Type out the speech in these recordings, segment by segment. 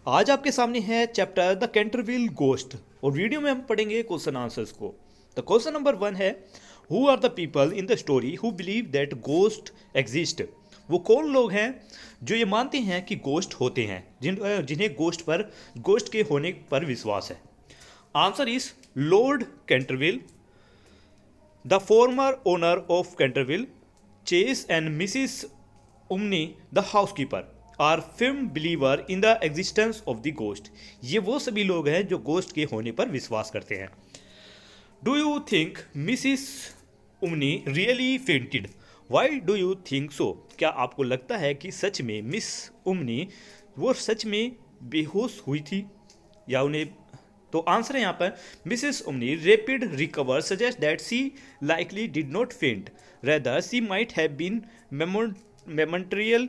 आज आपके सामने है चैप्टर द कैंटरविल गोस्ट और वीडियो में हम पढ़ेंगे क्वेश्चन आंसर्स को। द क्वेश्चन नंबर 1 है, who are the people in the story who believe that ghost exist. वो कौन लोग हैं जो ये मानते हैं कि गोस्ट होते हैं, जिन्हें गोस्ट के होने पर विश्वास है। Answer is Lord Canterville, the former owner of Canterville, Chase and Mrs Umney the housekeeper are firm believer in the existence of the ghost. ये वो सभी लोग हैं जो गोस्ट के होने पर विश्वास करते हैं। Do you think Mrs Umney really fainted? Why do you think so? क्या आपको लगता है कि सच में मिस उमनी वो सच में बेहोश हुई थी या उन्हें? तो आंसर है यहाँ पर Mrs Umney rapid recover suggest that she likely did not faint, rather she might have been memorial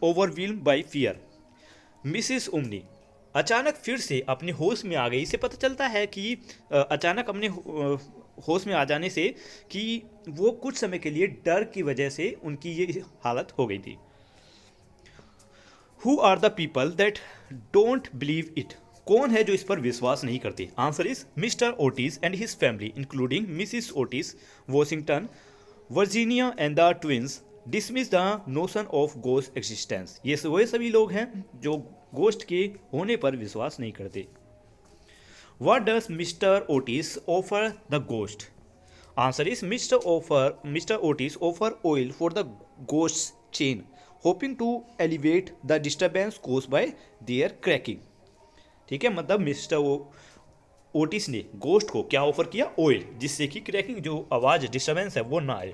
overwhelmed by fear. Mrs Umney अचानक फिर से अपने होश में आ गई। इसे पता चलता है कि अचानक अपने होश में आ जाने से कि वो कुछ समय के लिए डर की वजह से उनकी ये हालत हो गई थी। Who are the people that don't believe it? कौन है जो इस पर विश्वास नहीं करते? Answer is mister Otis and his family including missus Otis, Washington, Virginia and the twins dismiss the notion of ghost existence. ये वह सभी लोग हैं जो गोस्ट के होने पर विश्वास नहीं करते। What does mister Otis offer the ghost? Answer is mister Otis offer oil for the ghost chain, hoping to elevate the disturbance cause by their cracking. ठीक है, मतलब मिस्टर ओटिस ने गोस्ट को क्या ऑफर किया? ऑयल, जिससे कि cracking जो आवाज डिस्टर्बेंस है वो ना आए।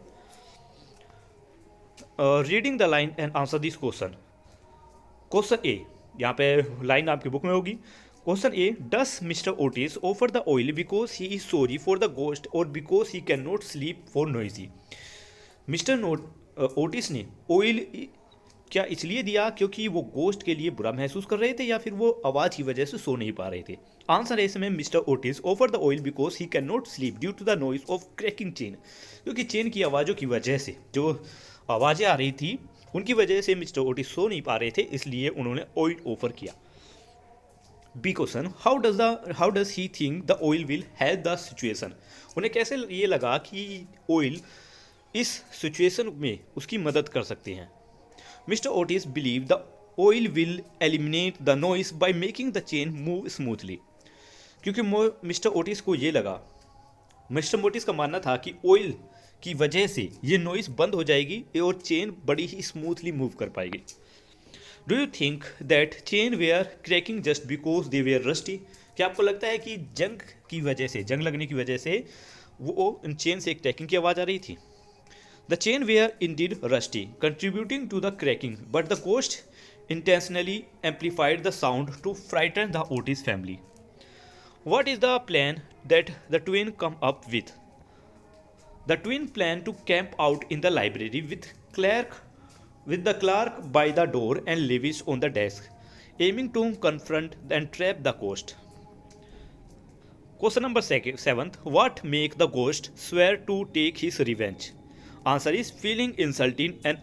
Reading the line and answer this question. Question A, यहाँ पे लाइन आपकी बुक में होगी। Question A, does Mr Otis offer the oil because he is sorry for the ghost और because he can not sleep for noisy? Mr Otis ने oil क्या इसलिए दिया क्योंकि वो गोस्ट के लिए बुरा महसूस कर रहे थे या फिर वो आवाज़ की वजह से सो नहीं पा रहे थे? आंसर है इसमें mister Otis offer the oil because he can not sleep due to the noise of cracking chain, क्योंकि चेन की आवाज़ों की वजह से जो आवाज़ें आ रही थी उनकी वजह से मिस्टर ओटिस सो नहीं पा रहे थे, इसलिए उन्होंने ऑयल ऑफर किया। B question, how does he think the oil will help the situation? उन्हें कैसे ये लगा कि ऑयल इस सिचुएशन में उसकी मदद कर सकते हैं? Mister Otis believe the oil will eliminate the noise by making the chain move smoothly, क्योंकि मिस्टर ओटिस को ये लगा, मिस्टर ओटिस का मानना था कि ऑयल की वजह से ये नॉइस बंद हो जाएगी और चेन बड़ी ही स्मूथली मूव कर पाएगी। Do you think that chain were cracking just because they were rusty? क्या आपको लगता है कि जंग लगने की वजह से वो इन चेन से एक क्रैकिंग की आवाज़ आ रही थी? The chain were indeed rusty, contributing to the cracking, but the ghost intentionally amplified the sound to frighten the Otis family. What is the plan that the twin come up with? The twin plan to camp out in the library with the clerk by the door and Lewis on the desk, aiming to confront and trap the ghost. Question number 7. What make the ghost swear to take his revenge? Answer is feeling insulted and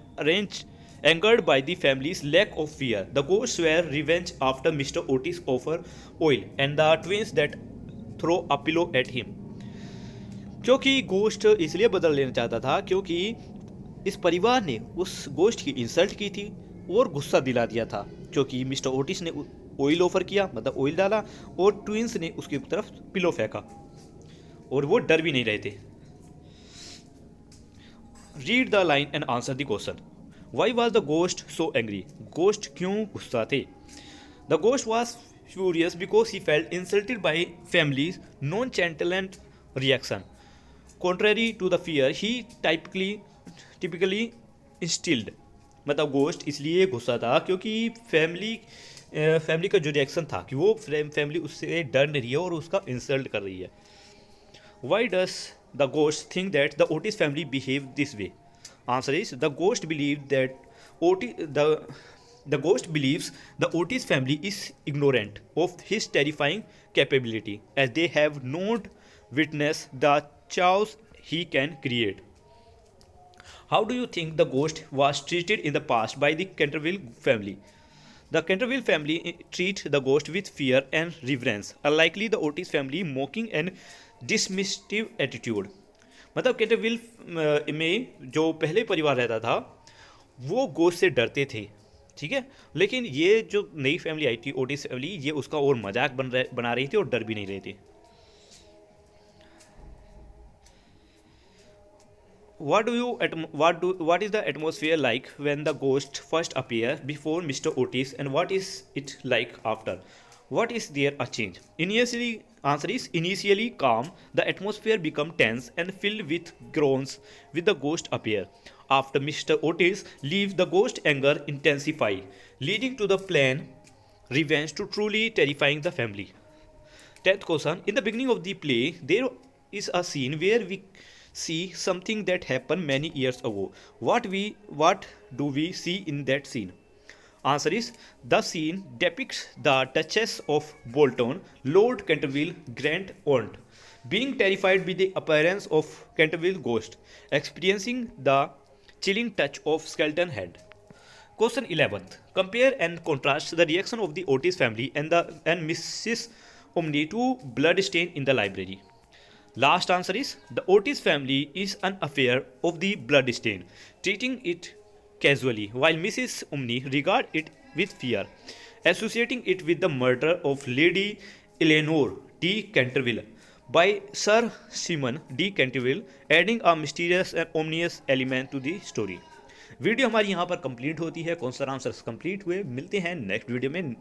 angered by the family's lack of fear. The ghost swear revenge after Mr. Otis offer oil and the twins that throw a pillow at him. क्योंकि ghost इसलिए बदल लेना चाहता था क्योंकि इस परिवार ने उस गोस्ट की इंसल्ट की थी और गुस्सा दिला दिया था, क्योंकि मिस्टर ओटिस ने ऑयल ऑफर किया, मतलब ऑयल डाला, और ट्विंस ने उसकी तरफ पिलो फेंका और वो डर भी नहीं रहे थे। Read the line and answer the question. Why was the ghost so angry? Ghost क्यों गुस्सा थे? The ghost was furious because he felt insulted by family's nonchalant reaction contrary to the fear he typically instilled. मतलब ghost इसलिए गुस्सा था क्योंकि family का जो रिएक्शन था कि वो फैमिली उससे डर नहीं रही है और उसका इंसल्ट कर रही है। Y does the ghost think that the Otis family behave this way? Answer is the ghost believes the Otis family is ignorant of his terrifying capability, as they have not witnessed the chaos he can create. How do you think the ghost was treated in the past by the Canterville family? The Canterville family treat the ghost with fear and reverence, unlikely the Otis family mocking and dismissive attitude. मतलब Canterville में जो पहले परिवार रहता था वो गोश्त से डरते थे, ठीक है, लेकिन ये जो नई फैमिली आई थी ओटिस फैमिली, ये उसका और मजाक बना रही थी और डर भी नहीं रहे थे. What is the atmosphere like when the ghost first appear before Mr. Otis, and what is it like after? What is there a change? Answer is initially calm. The atmosphere become tense and filled with groans with the ghost appear. After Mr. Otis leaves, the ghost anger intensify, leading to the plan revenge to truly terrifying the family. 10th question. In the beginning of the play, there is a scene where we see something that happened many years ago. What do we see in that scene? Answer is the scene depicts the Duchess of Bolton, Lord Canterville grand aunt, being terrified by the appearance of Canterville ghost, experiencing the chilling touch of skeleton head. Question 11th. Compare and contrast the reaction of the Otis family and Mrs. Omni to blood stain in the library. Last answer is the Otis family is an affair of the blood stain, treating it casually, while Mrs. Omni regard it with fear, associating it with the murder of Lady Eleanor de Canterville by Sir Simon de Canterville, adding a mysterious and ominous element to the story. Video हमारी यहाँ पर complete होती है, कौन सा answers complete हुए. मिलते हैं नेक्स्ट वीडियो में.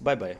Bye bye.